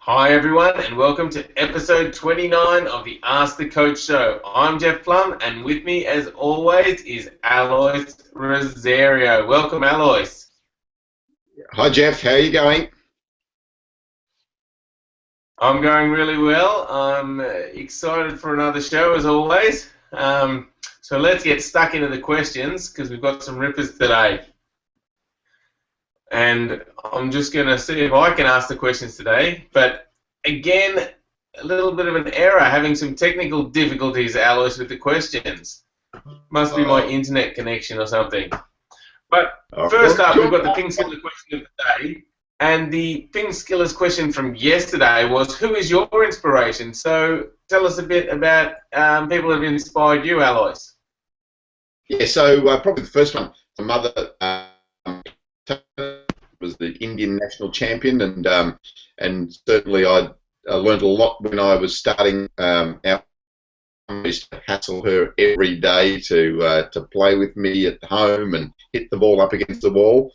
Hi everyone and welcome to episode 29 of the Ask the Coach show. I'm Jeff Plum and with me as always is Alois Rosario. Welcome Alois. Hi Jeff, how are you going? I'm going really well. I'm excited for another show as always. So let's get stuck into the questions because we've got some rippers today. And I'm just going to see if I can ask the questions today. But again, a little bit of an error, having some technical difficulties, Alice, with the questions. Must be my Oh, internet connection or something. But first well, up, we've got the PingSkills question of the day. And the PingSkills question from yesterday was, who is your inspiration? So tell us a bit about people that have inspired you, Alois. yeah, so probably the first one, my mother was the Indian national champion, and certainly I learned a lot when I was starting out. I used to hassle her every day to play with me at home and hit the ball up against the wall.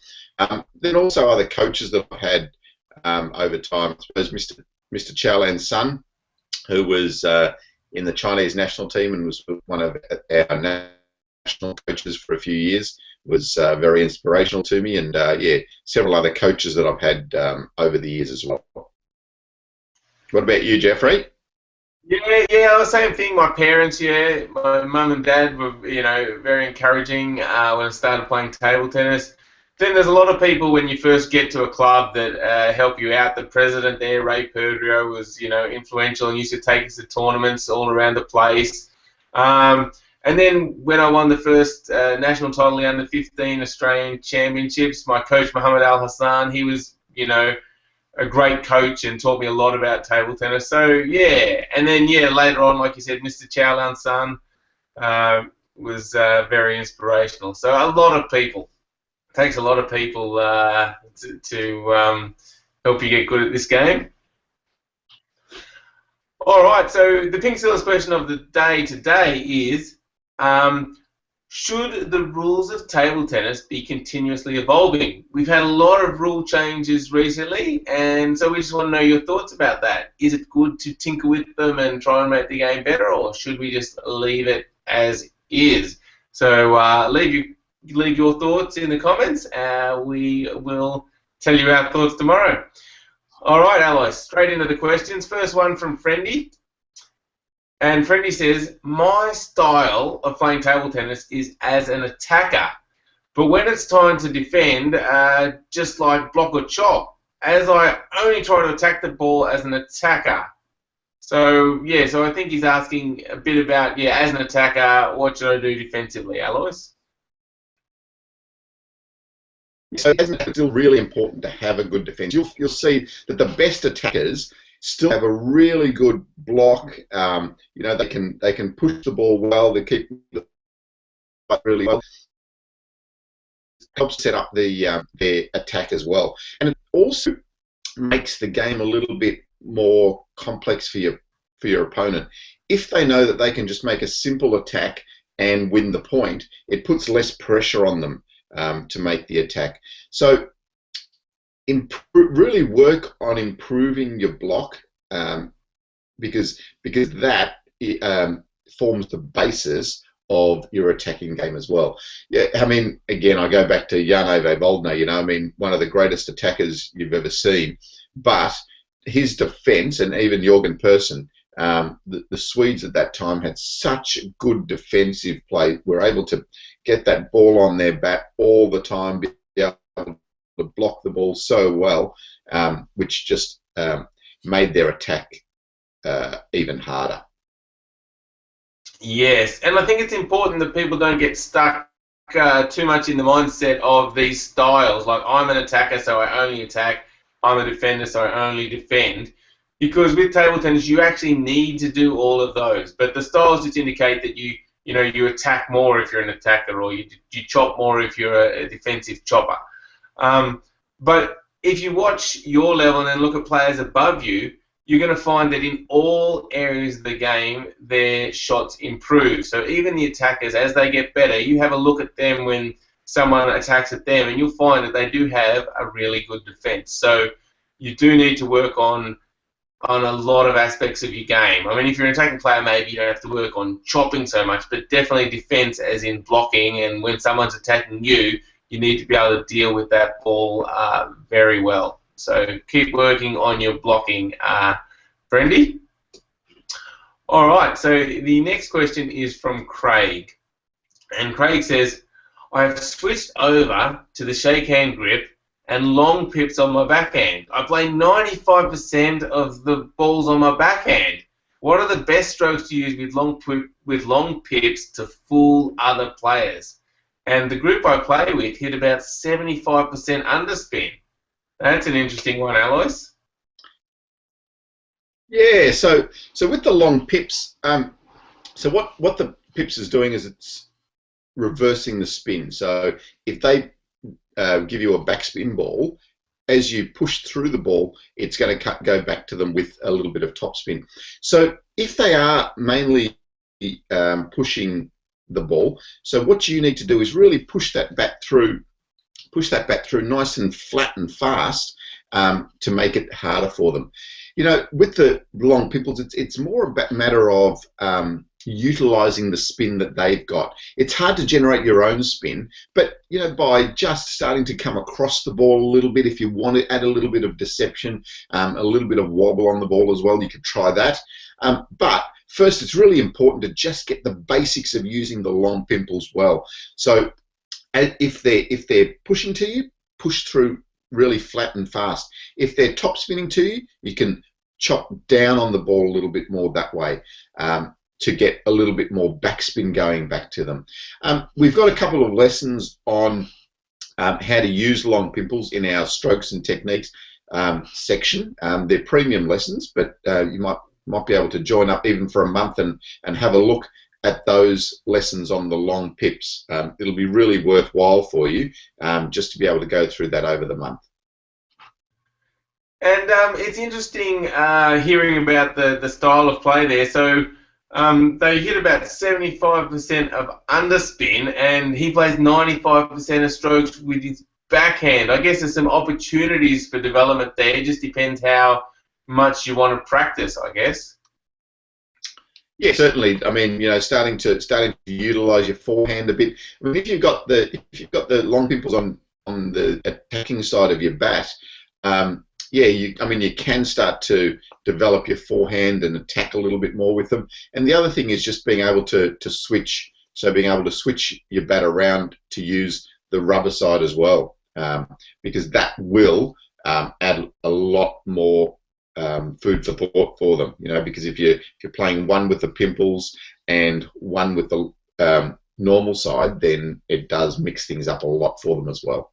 Then also other coaches that I've had over time. I suppose Mr. Chow son, who was in the Chinese national team and was one of our national coaches for a few years, was very inspirational to me, and yeah, several other coaches that I've had over the years as well. What about you, Jeffrey? Yeah, same thing. My parents, yeah, my mum and dad were, very encouraging when I started playing table tennis. Then there's a lot of people when you first get to a club that help you out. The president there, Ray Perdrio, was, influential and used to take us to tournaments all around the place. And then when I won the first national title, the under 15 Australian Championships, my coach Mohammed Al Hassan, he was, a great coach and taught me a lot about table tennis. So yeah, and then yeah, later on, like you said, Mr. Chowlan's son was very inspirational. So a lot of people. It takes a lot of people to help you get good at this game. All right, so the Pink Sills question of the day today is, should the rules of table tennis be continuously evolving? We've had a lot of rule changes recently, and so we just want to know your thoughts about that. Is it good to tinker with them and try and make the game better, or should we just leave it as is? So leave your thoughts in the comments. We will tell you our thoughts tomorrow. All right, Alois, straight into the questions. First one from Friendy. And Freddie says, my style of playing table tennis is as an attacker. But when it's time to defend, just like block or chop, as I only try to attack the ball as an attacker. So, yeah, so I think he's asking a bit about, yeah, as an attacker, what should I do defensively, Alois? So isn't it still really important to have a good defence? You'll see that the best attackers still have a really good block. They can push the ball well. They keep the really well. Helps set up their attack as well, and it also makes the game a little bit more complex for your opponent. If they know that they can just make a simple attack and win the point, it puts less pressure on them to make the attack. So really work on improving your block, because that forms the basis of your attacking game as well. Yeah, I mean, again, I go back to Jan-Ove Waldner, one of the greatest attackers you've ever seen, but his defence, and even Jorgen Persson, the Swedes at that time had such good defensive play, were able to get that ball on their bat all the time, be able to block the ball so well, which just made their attack even harder. Yes, and I think it's important that people don't get stuck too much in the mindset of these styles. Like, I'm an attacker, so I only attack. I'm a defender, so I only defend. Because with table tennis, you actually need to do all of those. But the styles just indicate that you attack more if you're an attacker, or you chop more if you're a defensive chopper. But if you watch your level and then look at players above you, you're going to find that in all areas of the game, their shots improve. So even the attackers, as they get better, you have a look at them when someone attacks at them, and you'll find that they do have a really good defense. So you do need to work on on a lot of aspects of your game. I mean, if you're an attacking player, maybe you don't have to work on chopping so much, but definitely defense as in blocking, and when someone's attacking you, you need to be able to deal with that ball very well. So keep working on your blocking, Brendy. All right, so the next question is from Craig. And Craig says, I have switched over to the shake hand grip and long pips on my backhand. I play 95% of the balls on my backhand. What are the best strokes to use with long pips to fool other players? And the group I play with hit about 75% underspin. That's an interesting one, Alois. Yeah, so with the long pips, so what the pips is doing is it's reversing the spin. So if they give you a backspin ball, as you push through the ball, it's going to go back to them with a little bit of topspin. So if they are mainly pushing the ball, so what you need to do is really push that back through nice and flat and fast to make it harder for them. You know, with the long pimples, it's more a matter of utilizing the spin that they've got. It's hard to generate your own spin, but you know, by just starting to come across the ball a little bit, if you want to add a little bit of deception, a little bit of wobble on the ball as well, you could try that. But first, it's really important to just get the basics of using the long pimples well. So if they're pushing to you, push through really flat and fast. If they're top spinning to you, you can chop down on the ball a little bit more that way to get a little bit more backspin going back to them. We've got a couple of lessons on how to use long pimples in our strokes and techniques section. They're premium lessons, but you might be able to join up even for a month and have a look at those lessons on the long pips. It'll be really worthwhile for you just to be able to go through that over the month. And it's interesting hearing about the style of play there. So they hit about 75% of underspin, and he plays 95% of strokes with his backhand. I guess there's some opportunities for development there. It just depends how much you want to practice, I guess. Yeah, certainly. I mean, you know, starting to utilize your forehand a bit. I mean, if you've got the long pimples on the attacking side of your bat, yeah, you can start to develop your forehand and attack a little bit more with them. And the other thing is just being able to switch. So being able to switch your bat around to use the rubber side as well, because that will add a lot more food for thought for them, you know, because if you're playing one with the pimples and one with the normal side, then it does mix things up a lot for them as well.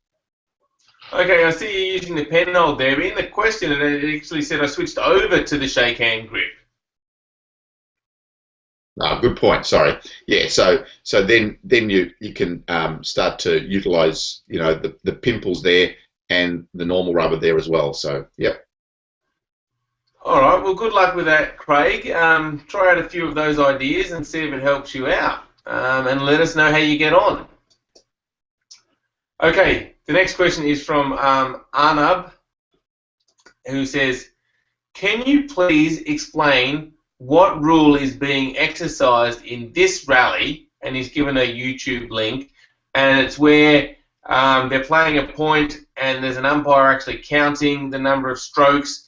Okay, I see you're using the pen hold there, but in the question it actually said I switched over to the shake hand grip. Good point. Sorry. Yeah. So then you can start to utilize, you know, the pimples there and the normal rubber there as well. So yep. All right, well, good luck with that, Craig. Try out a few of those ideas and see if it helps you out. And let us know how you get on. Okay, the next question is from Arnab, who says, can you please explain what rule is being exercised in this rally? And he's given a YouTube link, and it's where they're playing a point and there's an umpire actually counting the number of strokes,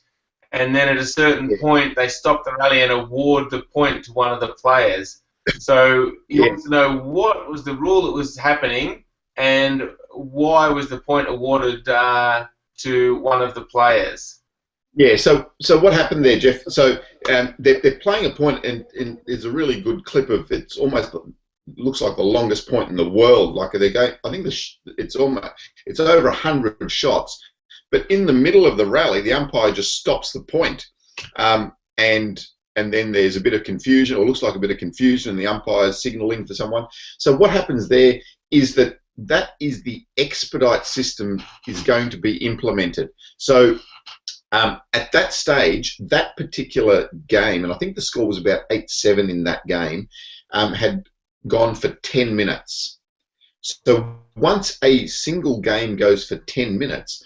and then at a certain point they stop the rally and award the point to one of the players. So he wants to know what was the rule that was happening and why was the point awarded to one of the players. Yeah, so what happened there, Jeff? So they're playing a point, and there's a really good clip of it's almost looks like the longest point in the world. Like they're going, I think it's over 100 shots. But in the middle of the rally, the umpire just stops the point, and then there's a bit of confusion, or looks like a bit of confusion, and the umpire's signalling for someone. So what happens there is that is the Expedite system is going to be implemented. So at that stage, that particular game, and I think the score was about 8-7 in that game, had gone for 10 minutes. So once a single game goes for 10 minutes,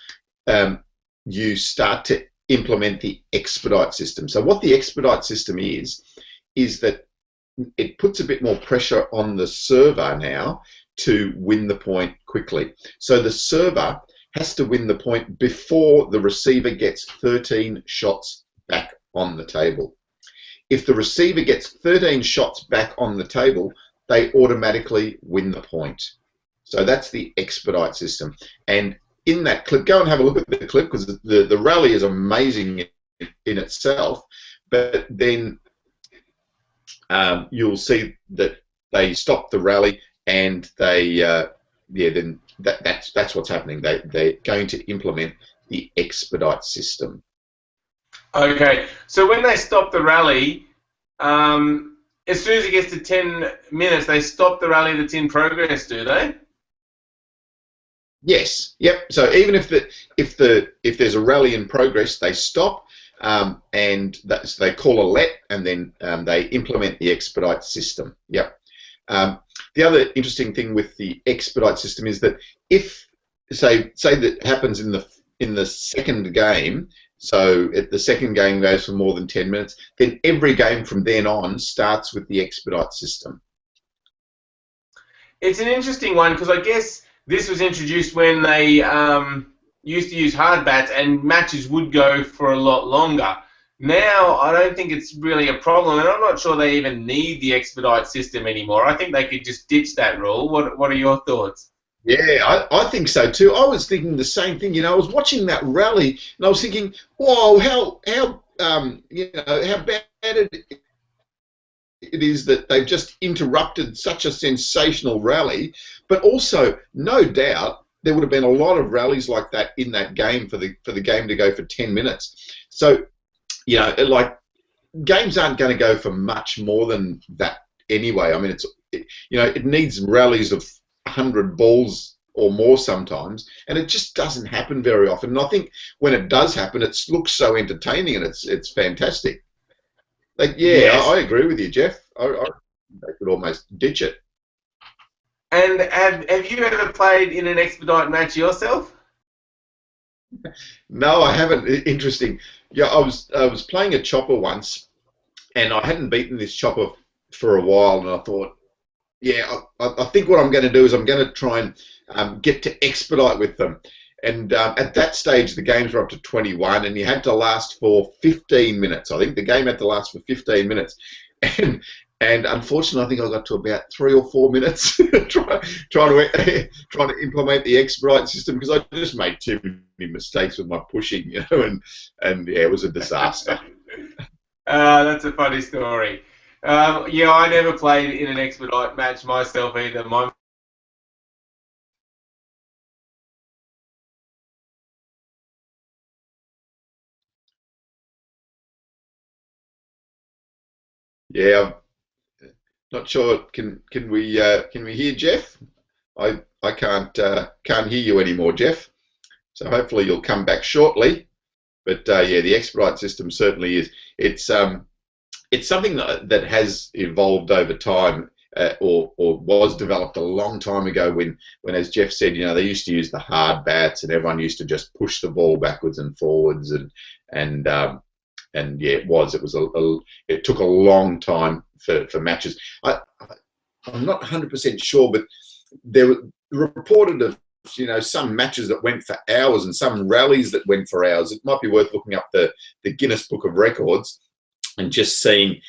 you start to implement the Expedite system. So what the Expedite system is that it puts a bit more pressure on the server now to win the point quickly. So the server has to win the point before the receiver gets 13 shots back on the table. If the receiver gets 13 shots back on the table, they automatically win the point. So that's the Expedite system. And in that clip, go and have a look at the clip, because the rally is amazing in itself. But then you'll see that they stop the rally, and they then that's what's happening. They're going to implement the Expedite system. Okay, so when they stop the rally, as soon as it gets to 10 minutes, they stop the rally that's in progress, do they? Yes. Yep. So even if there's a rally in progress, they stop, and they call a let, and then they implement the Expedite system. Yep. The other interesting thing with the Expedite system is that if say that happens in the second game, so if the second game goes for more than 10 minutes, then every game from then on starts with the Expedite system. It's an interesting one, because I guess this was introduced when they used to use hard bats, and matches would go for a lot longer. Now, I don't think it's really a problem, and I'm not sure they even need the Expedite system anymore. I think they could just ditch that rule. What are your thoughts? Yeah, I think so too. I was thinking the same thing. You know, I was watching that rally, and I was thinking, whoa, how bad it is that they've just interrupted such a sensational rally. But also, no doubt, there would have been a lot of rallies like that in that game for the game to go for 10 minutes. So, you know, like, games aren't going to go for much more than that anyway. I mean, it needs rallies of 100 balls or more sometimes, and it just doesn't happen very often. And I think when it does happen, it looks so entertaining, and it's fantastic. Like, yeah, yes. I agree with you, Jeff. I they could almost ditch it. And have you ever played in an Expedite match yourself? No, I haven't. Interesting. Yeah, I was playing a chopper once, and I hadn't beaten this chopper for a while, and I thought, yeah, I think what I'm going to do is I'm going to try and get to Expedite with them. And at that stage, the games were up to 21, and you had to last for 15 minutes. I think the game had to last for 15 minutes. And unfortunately, I think I got to about 3 or 4 minutes trying to implement the Expedite system, because I just made too many mistakes with my pushing, you know, and yeah, it was a disaster. That's a funny story. Yeah, I never played in an Expedite match myself either. Yeah, I'm not sure. Can we hear Jeff? I can't hear you anymore, Jeff. So hopefully you'll come back shortly. But yeah, the Expedite system certainly is. It's something that has evolved over time, or was developed a long time ago. When as Jeff said, you know, they used to use the hard bats, and everyone used to just push the ball backwards and forwards, and yeah, it took a long time for matches. I'm not 100% sure, but there were reported of, you know, some matches that went for hours and some rallies that went for hours. It might be worth looking up the Guinness Book of Records and just seeing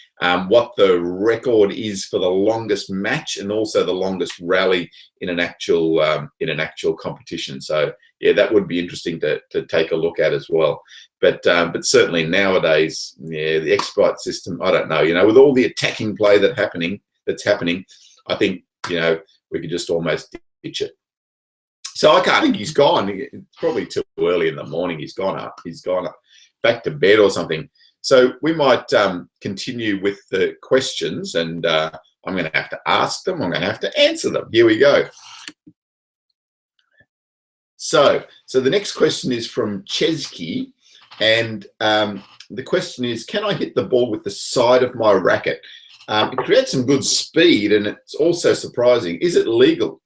what the record is for the longest match and also the longest rally in an actual competition. So yeah, that would be interesting to take a look at as well. But certainly nowadays, yeah, the Expedite system, I don't know, you know, with all the attacking play that's happening, I think, you know, we could just almost ditch it. So I can't think he's gone. It's probably too early in the morning. He's gone up back to bed or something. So we might continue with the questions, and I'm going to have to ask them. I'm going to have to answer them. Here we go. So the next question is from Chesky, and the question is, can I hit the ball with the side of my racket? It creates some good speed, and it's also surprising. Is it legal?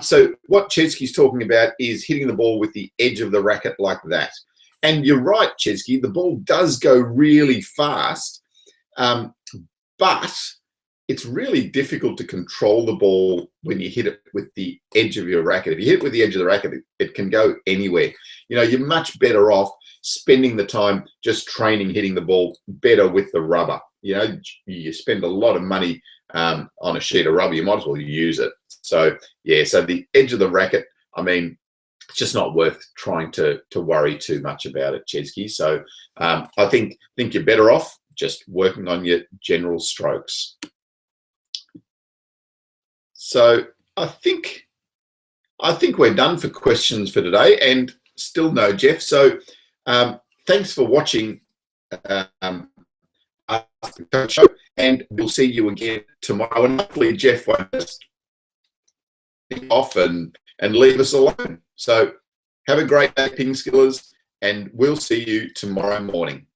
So what Chesky's talking about is hitting the ball with the edge of the racket like that. And you're right, Chesky, the ball does go really fast, but it's really difficult to control the ball when you hit it with the edge of your racket. If you hit it with the edge of the racket, it can go anywhere. You know, you're much better off spending the time just training hitting the ball better with the rubber. You know, you spend a lot of money on a sheet of rubber, you might as well use it. So, yeah, so the edge of the racket, I mean, it's just not worth trying to worry too much about it, Chesky. So I think you're better off just working on your general strokes. So I think we're done for questions for today, and still no Jeff. So thanks for watching our show, and we'll see you again tomorrow. And hopefully Jeff won't just off and leave us alone. So have a great day, PingSkillers, and we'll see you tomorrow morning.